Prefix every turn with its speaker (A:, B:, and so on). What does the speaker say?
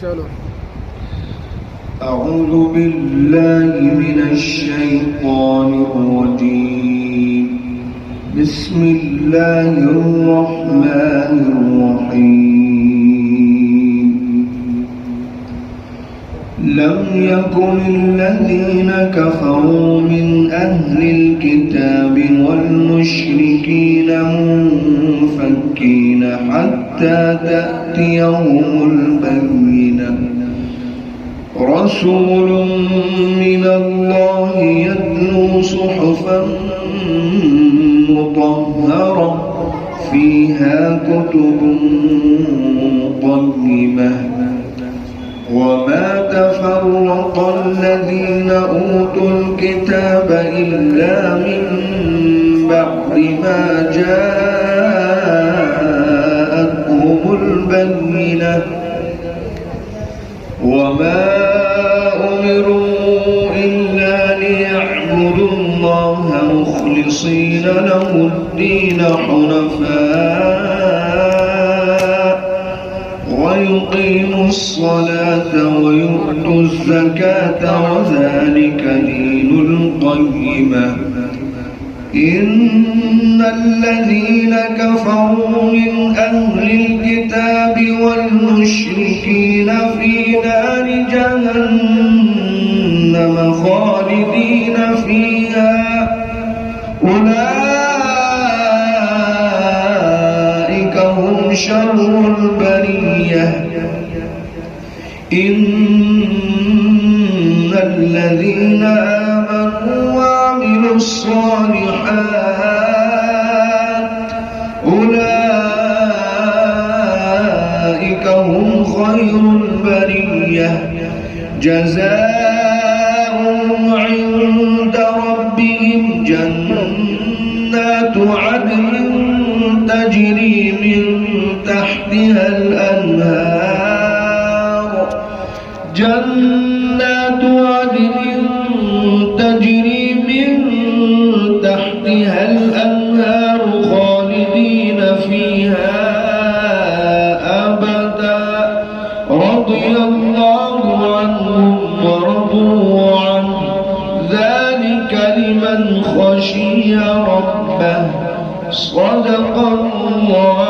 A: चलो
B: أعوذ بالله من الشيطان الرجيم بسم الله الرحمن الرحيم لم يكن الذين كفروا من أهل الكتاب والمشركين منفكين حتى تأتيهم البينة رسول من الله يتلو صحفا مطهرة فيها كتب قيمة وما تفرق الذين أوتوا الكتاب إلا من بعد ما جاءتهم البينة وما أمروا إلا ليعبدوا الله مخلصين له الدين حنفاء ويقيموا الصلاة ويؤتوا الزكاة وذلك دين القيمة إن الذين كفروا من أهل الكتاب والمشركين في نار جهنم خالدين فيها أولئك هم شر البرية إن الذين آمنوا وعملوا الصالحات أولئك هم خير البرية جزاؤهم عند ربهم جنات عدن تجري من تحتها الأنهار جنات عدن تجري من تحتها الأنهار خالدين فيها أبدا رضي الله عنهم ورضوا عنه ذلك لمن خشي ربه صدق الله